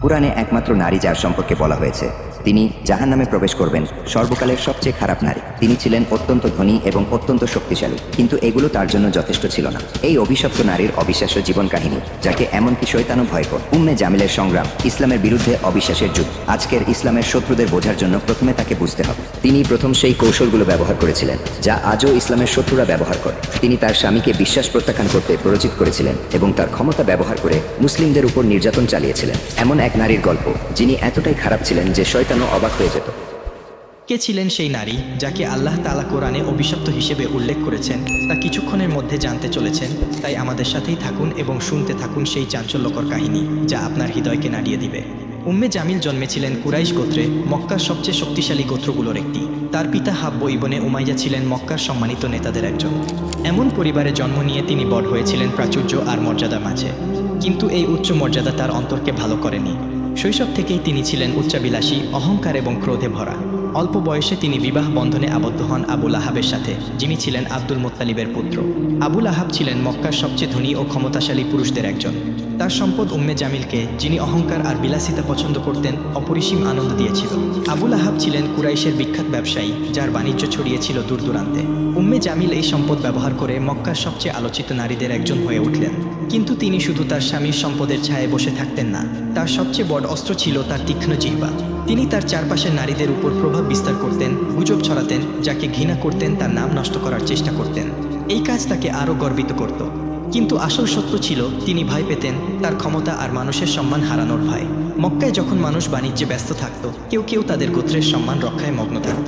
কুরআনে একমাত্র নারী যার সম্পর্কে বলা হয়েছে তিনি জাহান্নামে প্রবেশ করবেন, সর্বকালের সবচেয়ে খারাপ নারী। তিনি ছিলেন অত্যন্ত ধনী এবং অত্যন্ত শক্তিশালী, কিন্তু এগুলো তার জন্য যথেষ্ট ছিল না। এই অভিশপ্ত নারীর অবিশ্বাস্য জীবন কাহিনী, যাকে এমনকি শয়তানও ভয় করে। উম্মে জামিলের সংগ্রাম, ইসলামের বিরুদ্ধে অবিশ্বাসের যুদ্ধ। আজকের ইসলামের শত্রুদের বোঝার জন্য প্রথমে তাকে বুঝতে হবে। তিনি প্রথম সেই কৌশলগুলো ব্যবহার করেছিলেন যা আজও ইসলামের শত্রুরা ব্যবহার করে। তিনি তার স্বামীকে বিশ্বাস প্রত্যাখ্যান করতে প্ররোচিত করেছিলেন এবং তার ক্ষমতা ব্যবহার করে মুসলিমদের উপর নির্যাতন চালিয়েছিলেন। এমন এক নারীর গল্প যিনি এতটাই খারাপ ছিলেন যে শয়তানও অবাক হয়ে যেত। কে ছিলেন সেই নারী যাকে আল্লাহ তাআলা কোরআনে অভিশপ্ত হিসেবে উল্লেখ করেছেন তা কিছুক্ষণের মধ্যে জানতে চলেছেন। তাই আমাদের সাথেই থাকুন এবং শুনতে থাকুন সেই চাঞ্চল্যকর কাহিনী যা আপনার হৃদয়কে নাড়িয়ে দিবে। উম্মে জামিল জন্মেছিলেন কুরাইশ গোত্রে, মক্কার সবচেয়ে শক্তিশালী গোত্রগুলোর একটি। তার পিতা হাব্ব ইবনে উমাইয়া ছিলেন মক্কার সম্মানিত নেতাদের একজন। এমন পরিবারে জন্ম নিয়ে তিনি বড় হয়েছিলেন প্রাচুর্য আর মর্যাদার মাঝে। কিন্তু এই উচ্চ মর্যাদা তার অন্তরকে ভালো করেনি। শৈশব থেকেই তিনি ছিলেন উচ্চাবিলাসী, অহংকার এবং ক্রোধে ভরা। অল্প বয়সে তিনি বিবাহ বন্ধনে আবদ্ধ হন আবুল আহাবের সাথে, যিনি ছিলেন আব্দুল মুত্তালিবের পুত্র। আবুল আহাব ছিলেন মক্কার সবচেয়ে ধনী ও ক্ষমতাশালী পুরুষদের একজন। তার সম্পদ উম্মে জামিলকে, যিনি অহংকার আর বিলাসিতা পছন্দ করতেন, অপরিসীম আনন্দ দিয়েছিল। আবুল আহাব ছিলেন কুরাইশের বিখ্যাত ব্যবসায়ী, যার বাণিজ্য ছড়িয়েছিল দূর দূরান্তে। উম্মে জামিল এই সম্পদ ব্যবহার করে মক্কার সবচেয়ে আলোচিত নারীদের একজন হয়ে উঠলেন। কিন্তু তিনি শুধু তার স্বামীর সম্পদের ছায়ায় বসে থাকতেন না। তার সবচেয়ে বড় অস্ত্র ছিল তার তীক্ষ্ণ জিহ্বা। তিনি তার চারপাশের নারীদের উপর প্রভাব বিস্তার করতেন, গুজব ছড়াতেন, যাকে ঘৃণা করতেন তার নাম নষ্ট করার চেষ্টা করতেন। এই কাজ তাকে আরও গর্বিত করত। কিন্তু আসল সত্য ছিল তিনি ভয় পেতেন, তার ক্ষমতা আর মানুষের সম্মান হারানোর ভয়। মক্কায় যখন মানুষ বাণিজ্যে ব্যস্ত থাকত, কেউ কেউ তাদের গোত্রের সম্মান রক্ষায় মগ্ন থাকত।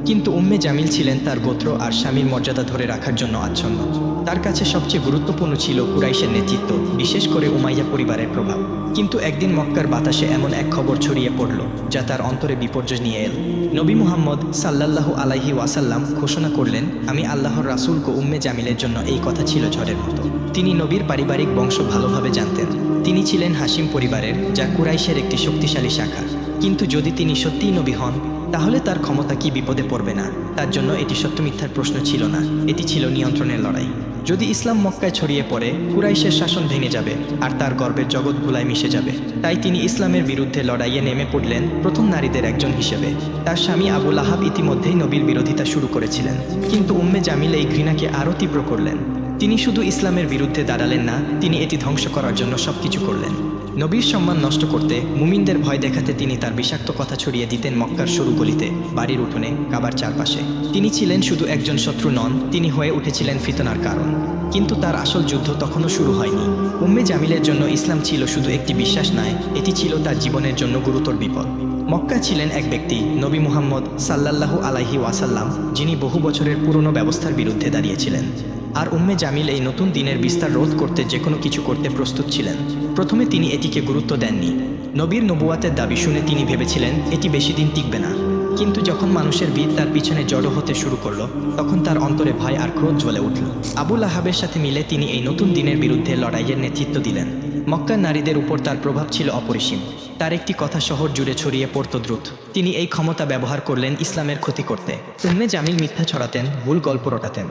কিন্তু উম্মে জামিল ছিলেন তার গোত্র আর স্বামীর মর্যাদা ধরে রাখার জন্য আচ্ছন্ন। তার কাছে সবচেয়ে গুরুত্বপূর্ণ ছিল কুরাইশের নেতৃত্ব, বিশেষ করে উমাইয়া পরিবারের প্রভাব। কিন্তু একদিন মক্কার বাতাসে এমন এক খবর ছড়িয়ে পড়ল যা তার অন্তরে বিপর্যয় নিয়ে এল। নবী মুহাম্মদ সাল্লাল্লাহু আলাইহি ওয়াসাল্লাম ঘোষণা করলেন, আমি আল্লাহর রাসূলকে। উম্মে জামিলের জন্য এই কথা ছিল ঝড়ের মতো। তিনি নবীর পারিবারিক বংশ ভালোভাবে জানতেন। তিনি ছিলেন হাশিম পরিবারের, যা কুরাইশের একটি শক্তিশালী শাখা। কিন্তু যদি তিনি সত্যিই নবী হন, তাহলে তার ক্ষমতা কি বিপদে পড়বে না? তার জন্য এটি সত্য মিথ্যার প্রশ্ন ছিল না, এটি ছিল নিয়ন্ত্রণের লড়াই। যদি ইসলাম মক্কায় ছড়িয়ে পড়ে, কুরাইশের শাসন ভেঙে যাবে আর তার গর্বের জগৎ ধুলায় মিশে যাবে। তাই তিনি ইসলামের বিরুদ্ধে লড়াইয়ে নেমে পড়লেন, প্রথম নারীদের একজন হিসেবে। তার স্বামী আবুল আহাব ইতিমধ্যেই নবীর বিরোধিতা শুরু করেছিলেন, কিন্তু উম্মে জামিল এই ঘৃণাকে আরও তীব্র করলেন। তিনি শুধু ইসলামের বিরুদ্ধে দাঁড়ালেন না, তিনি এটি ধ্বংস করার জন্য সবকিছু করলেন। নবীর সম্মান নষ্ট করতে, মুমিনদের ভয় দেখাতে তিনি তার বিষাক্ত কথা ছড়িয়ে দিতেন মক্কার সরু গলিতে, বাড়ির উঠোনে, কাবার চারপাশে। তিনি ছিলেন শুধু একজন শত্রু নন, তিনি হয়ে উঠেছিলেন ফিতনার কারণ। কিন্তু তার আসল যুদ্ধ তখনও শুরু হয়নি। উম্মে জামিলের জন্য ইসলাম ছিল শুধু একটি বিশ্বাস নয়, এটি ছিল তার জীবনের জন্য গুরুতর বিপদ। মক্কা ছিলেন এক ব্যক্তি, নবী মুহাম্মদ সাল্লাল্লাহু আলাইহি ওয়াসাল্লাম, যিনি বহু বছরের পুরনো ব্যবস্থার বিরুদ্ধে দাঁড়িয়েছিলেন। আর উম্মে জামিল এই নতুন দিনের বিস্তার রোধ করতে যে কোনো কিছু করতে প্রস্তুত ছিলেন। প্রথমে তিনি এটিকে গুরুত্ব দেননি। নবীর নবুয়াতের দাবি শুনে তিনি ভেবেছিলেন এটি বেশি দিন টিকবে না। কিন্তু যখন মানুষের ভিড় তার পিছনে জড়ো হতে শুরু করলো, তখন তার অন্তরে ভয় আর ক্রোধ জ্বলে উঠল। আবুল আহাবের সাথে মিলে তিনি এই নতুন দিনের বিরুদ্ধে লড়াইয়ের নেতৃত্ব দিলেন। মক্কার নারীদের উপর তার প্রভাব ছিল অপরিসীম। তার একটি কথা শহর জুড়ে ছড়িয়ে পড়ত দ্রুত। তিনি এই ক্ষমতা ব্যবহার করলেন ইসলামের ক্ষতি করতে। উম্মে জামিল মিথ্যা ছড়াতেন, ভুল গল্প রটাতেন।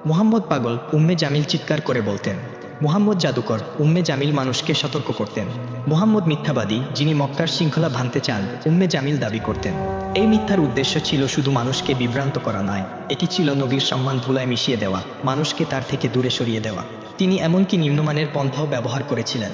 মুহাম্মদ পাগল, উম্মে জামিল চিৎকার করে বলতেন। মুহাম্মদ জাদুকর, উম্মে জামিল মানুষকে সতর্ক করতেন। মুহাম্মদ মিথ্যাবাদী, যিনি মক্কার শৃঙ্খলা ভাঙতে চান, উম্মে জামিল দাবি করতেন। এই মিথ্যার উদ্দেশ্য ছিল শুধু মানুষকে বিভ্রান্ত করা নয়, এটি ছিল নবীর সম্মান ধুলায় মিশিয়ে দেওয়া, মানুষকে তার থেকে দূরে সরিয়ে দেওয়া। তিনি এমনকি নিম্নমানের পন্থাও ব্যবহার করেছিলেন।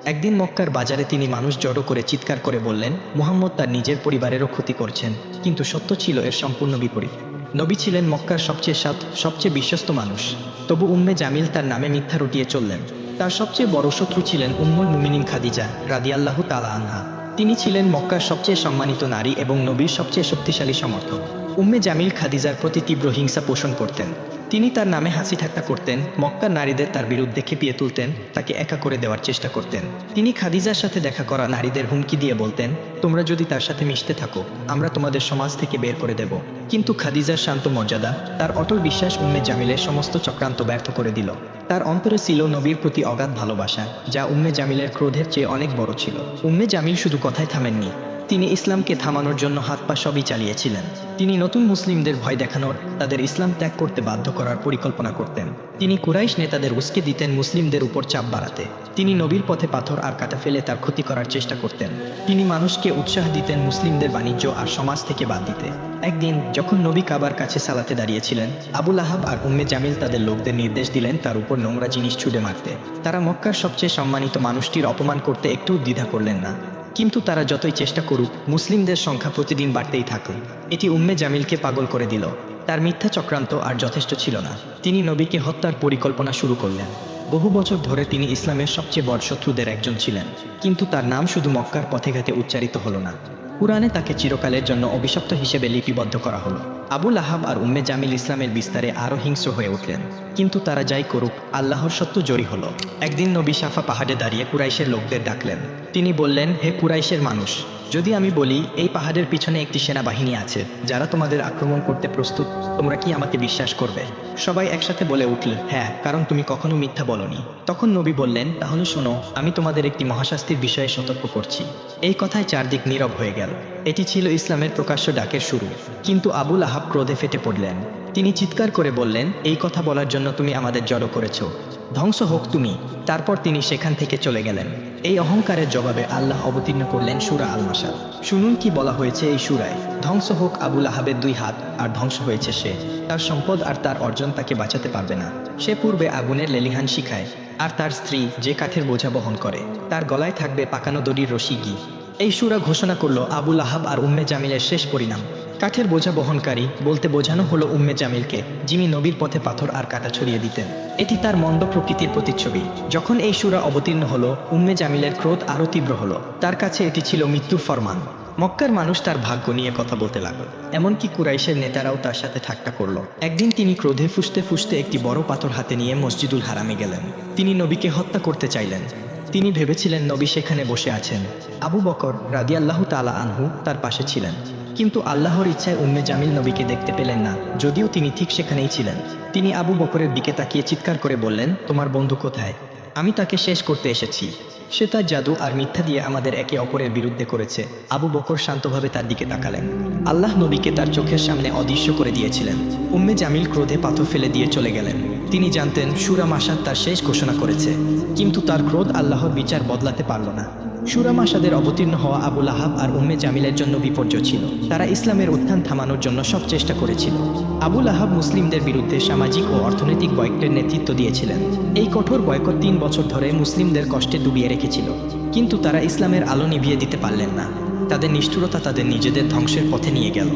একদিন মক্কার বাজারে তিনি মানুষ জড়ো করে চিৎকার করে বললেন, মুহাম্মদ তার নিজের পরিবারেরও ক্ষতি করছেন। কিন্তু সত্য ছিল এর সম্পূর্ণ বিপরীত। নবী ছিলেন মক্কার সবচেয়ে সৎ, সবচেয়ে বিশ্বস্ত মানুষ। তবু উম্মে জামিল তার নামে মিথ্যা রটিয়ে চললেন। তার সবচেয়ে বড় শত্রু ছিলেন উম্মুল মুমিনিন খাদিজা রাদিয়াল্লাহু তাআলা আনহা। তিনি ছিলেন মক্কার সবচেয়ে সম্মানিত নারী এবং নবীর সবচেয়ে শক্তিশালী সমর্থক। উম্মে জামিল খাদিজার প্রতি তীব্র হিংসা পোষণ করতেন। তিনি তার নামে হাসি ঠাট্টা করতেন, মক্কার নারীদের তার বিরুদ্ধে খেপিয়ে তুলতেন, তাকে একা করে দেওয়ার চেষ্টা করতেন। তিনি খাদিজার সাথে দেখা করা নারীদের হুমকি দিয়ে বলতেন, তোমরা যদি তার সাথে মিশতে থাকো, আমরা তোমাদের সমাজ থেকে বের করে দেব। কিন্তু খাদিজার শান্ত মর্যাদা, তার অটল বিশ্বাস উম্মে জামিলের সমস্ত চক্রান্ত ব্যর্থ করে দিল। তার অন্তরে ছিল নবীর প্রতি অগাধ ভালোবাসা, যা উম্মে জামিলের ক্রোধের চেয়ে অনেক বড় ছিল। উম্মে জামিল শুধু কথায় থামেননি, তিনি ইসলামকে থামানোর জন্য হাত পা সবই চালিয়েছিলেন। তিনি নতুন মুসলিমদের ভয় দেখানোর, তাদের ইসলাম ত্যাগ করতে বাধ্য করার পরিকল্পনা করতেন। তিনি কুরাইশ নেতাদের উস্কে দিতেন মুসলিমদের উপর চাপ বাড়াতে। তিনি নবীর পথে পাথর আর কাঁটা ফেলে তার ক্ষতি করার চেষ্টা করতেন। তিনি মানুষকে উৎসাহ দিতেন মুসলিমদের বাণিজ্য আর সমাজ থেকে বাদ দিতে। একদিন যখন নবী কাবার কাছে সালাতে দাঁড়িয়েছিলেন, আবু লাহাব আর উম্মে জামিল তাদের লোকদের নির্দেশ দিলেন তার উপর নোংরা জিনিস ছুঁড়ে মারতে। তারা মক্কার সবচেয়ে সম্মানিত মানুষটির অপমান করতে একটু দ্বিধা করলেন না। কিন্তু তারা যতই চেষ্টা করুক, মুসলিমদের সংখ্যা প্রতিদিন বাড়তেই থাকল। এটি উম্মে জামিলকে পাগল করে দিল। তার মিথ্যা চক্রান্ত আর যথেষ্ট ছিল না। তিনি নবীকে হত্যার পরিকল্পনা শুরু করলেন। বহু বছর ধরে তিনি ইসলামের সবচেয়ে বড় শত্রুদের একজন ছিলেন, কিন্তু তার নাম শুধু মক্কার পথে ঘাটে উচ্চারিত হলো না, কুরআনে তাকে চিরকালের জন্য অভিশপ্ত হিসেবে লিপিবদ্ধ করা হলো। আবু লাহাব আর উম্মে জামিল ইসলামের বিস্তারে আরও হিংস্র হয়ে উঠলেন, কিন্তু তারা যাই করুক, আল্লাহর সত্য জয়ী হলো। একদিন নবী সাফা পাহাড়ে দাঁড়িয়ে কুরাইশের লোকদের ডাকলেন। তিনি বললেন, হে কুরাইশের মানুষ, যদি আমি বলি এই পাহাড়ের পিছনে একটি সেনাবাহিনী আছে যারা তোমাদের আক্রমণ করতে প্রস্তুত, তোমরা কি আমাকে বিশ্বাস করবে? সবাই একসাথে বলে উঠল, হ্যাঁ, কারণ তুমি কখনো মিথ্যা বলনি। তখন নবী বললেন, তাহলে শোনো, আমি তোমাদের একটি মহাশাস্তির বিষয়ে সতর্ক করছি। এই কথায় চারদিক নীরব হয়ে গেল। এটি ছিল ইসলামের প্রকাশ্য ডাকের শুরু। কিন্তু আবু লাহাব ক্রোধে ফেটে পড়লেন। তিনি চিৎকার করে বললেন, এই কথা বলার জন্য তুমি আমাদের জড়ো করেছো, ধ্বংস হোক তুমি। তারপর তিনি সেখান থেকে চলে গেলেন। এই অহংকারের জবাবে আল্লাহ অবতীর্ণ করলেন সূরা আল মাসাদ। শুনুন কি বলা হয়েছে এই সূরায়। ধ্বংস হোক আবু লাহাবের 2 হাত, আর ধ্বংস হয়েছে সে। তার সম্পদ আর তার অর্জন তাকে বাঁচাতে পারবে না। সে পূর্বে আগুনের লেলিহান শিখায়, আর তার স্ত্রী যে কাঠের বোঝা বহন করে, তার গলায় থাকবে পাকানো দড়ির রশি গি। এই সূরা ঘোষণা করলো আবু লাহাব আর উম্মে জামিলের শেষ পরিণাম। কাঠের বোঝা বহনকারী বলতে বোঝানো হলো উম্মে জামিলকে, যিনি নবীর পথে পাথর আর কাঁটা ছড়িয়ে দিতেন। এটি তার মন্দ প্রকৃতির প্রতিচ্ছবি। যখন এই সূরা অবতীর্ণ হলো, উম্মে জামিলের ক্রোধ আরও তীব্র হলো। তার কাছে এটি ছিল মৃত্যুর ফরমান। মক্কার মানুষ তার ভাগ্য নিয়ে কথা বলতে লাগল। এমনকি কুরাইশের নেতারাও তার সাথে ঠাট্টা করলো। একদিন তিনি ক্রোধে ফুঁসতে ফুঁসতে একটি বড় পাথর হাতে নিয়ে মসজিদুল হারামে গেলেন। তিনি নবীকে হত্যা করতে চাইলেন। তিনি ভেবেছিলেন নবী সেখানে বসে আছেন। আবু বকর রাদিয়াল্লাহু তাআলা আনহু তার পাশে ছিলেন। কিন্তু আল্লাহর ইচ্ছায় উম্মে জামিল নবীকে দেখতে পেলেন না, যদিও তিনি ঠিক সেখানেই ছিলেন। তিনি আবু বকরের দিকে তাকিয়ে চিৎকার করে বললেন, তোমার বন্ধু কোথায়? আমি তাকে শেষ করতে এসেছি। সে তার জাদু আর মিথ্যা দিয়ে আমাদের একে অপরের বিরুদ্ধে করেছে। আবু বকর শান্তভাবে তার দিকে তাকালেন। আল্লাহ নবীকে তার চোখের সামনে অদৃশ্য করে দিয়েছিলেন। উম্মে জামিল ক্রোধে পাথর ফেলে দিয়ে চলে গেলেন। তিনি জানতেন সূরা মাসাদ তার শেষ ঘোষণা করেছে, কিন্তু তার ক্রোধ আল্লাহর বিচার বদলাতে পারল না। সূরা মাসাদের অবতীর্ণ হওয়া আবু লাহাব আর উম্মে জামিলের জন্য বিপর্যয় ছিল। তারা ইসলামের উত্থান থামানোর জন্য সব চেষ্টা করেছিল। আবু লাহাব মুসলিমদের বিরুদ্ধে সামাজিক ও অর্থনৈতিক বয়কটের নেতৃত্ব দিয়েছিলেন। এই কঠোর বয়কট 3 বছর ধরে মুসলিমদের কষ্টে ডুবিয়ে রেখেছিল, কিন্তু তারা ইসলামের আলো নিভিয়ে দিতে পারলেন না। তাদের নিষ্ঠুরতা তাদের নিজেদের ধ্বংসের পথে নিয়ে গেল।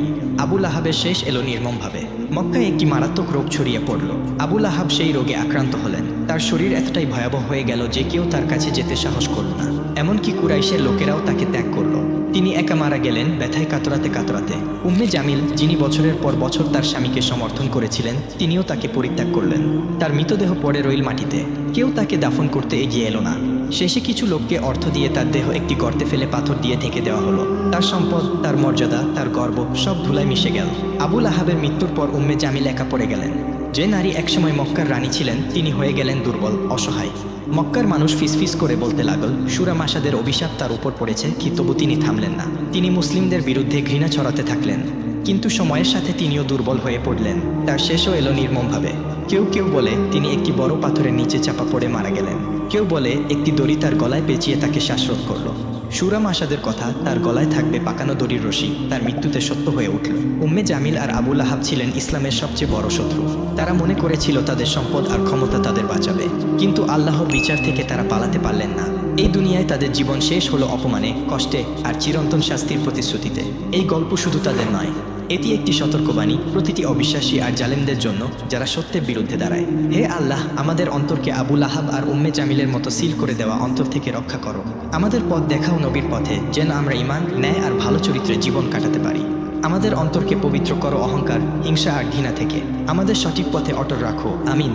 আবু লাহাবের শেষ এলো নির্মমভাবে। মক্কায় একটি মারাত্মক রোগ ছড়িয়ে পড়ল। আবু লাহাব সেই রোগে আক্রান্ত হলেন। তার শরীর এতটাই ভয়াবহ হয়ে গেল যে কেউ তার কাছে যেতে সাহস করল না। এমনকি কুরাইশের লোকেরাও তাকে ত্যাগ করল। তিনি একা মারা গেলেন, ব্যথায় কাতরাতে কাতরাতে। উম্মে জামিল, যিনি বছরের পর বছর তার স্বামীকে সমর্থন করেছিলেন, তিনিও তাকে পরিত্যাগ করলেন। তার মৃতদেহ পড়ে রইল মাটিতে। কেউ তাকে দাফন করতে এগিয়ে এলো না। শেষে কিছু লোককে অর্থ দিয়ে তার দেহ একটি গর্তে ফেলে পাথর দিয়ে ঢেকে দেওয়া হলো। তার সম্পদ, তার মর্যাদা, তার গর্ব সব ধুলায় মিশে গেল। আবু লাহাবের মৃত্যুর পর উম্মে জামিল একা পড়ে গেলেন। যে নারী একসময় মক্কার রানী ছিলেন, তিনি হয়ে গেলেন দুর্বল, অসহায়। মক্কার মানুষ ফিসফিস করে বলতে লাগল, সূরা মাসাদের অভিশাপ তার উপর পড়েছে, কি তবু তিনি থামলেন না। তিনি মুসলিমদের বিরুদ্ধে ঘৃণা ছড়াতে থাকলেন। কিন্তু সময়ের সাথে তিনিও দুর্বল হয়ে পড়লেন। তার শেষও এলো নির্মমভাবে। কেউ কেউ বলে তিনি একটি বড় পাথরের নিচে চাপা পড়ে মারা গেলেন। কেউ বলে একটি দড়ি তার গলায় পেঁচিয়ে তাকে শ্বাসরোধ করল। সূরা মাসাদের কথা, তার গলায় থাকবে পাকানো দড়ির রশি, তার মৃত্যুতে সত্য হয়ে উঠল। উম্মে জামিল আর আবু লাহাব ছিলেন ইসলামের সবচেয়ে বড় শত্রু। তারা মনে করেছিল তাদের সম্পদ আর ক্ষমতা তাদের বাঁচাবে, কিন্তু আল্লাহর বিচার থেকে তারা পালাতে পারলেন না। এই দুনিয়ায় তাদের জীবন শেষ হলো অপমানে, কষ্টে আর চিরন্তন শাস্তির প্রতিশ্রুতিতে। এই গল্প শুধু তাদের নয়, এটি একটি সতর্কবাণী প্রতিটি অবিশ্বাসী আর জালেমদের জন্য, যারা সত্যের বিরুদ্ধে দাঁড়ায়। হে আল্লাহ, আমাদের অন্তরকে আবু লাহাব আর উম্মে জামিলের মতো সিল করে দেওয়া অন্তর থেকে রক্ষা করো। আমাদের পথ দেখাও নবীর পথে, যেন আমরা ঈমান, ন্যায় আর ভালো চরিত্রে জীবন কাটাতে পারি। আমাদের অন্তরকে পবিত্র করো অহংকার, হিংসা আর ঘৃণা থেকে। আমাদের সঠিক পথে অটল রাখো। আমিন।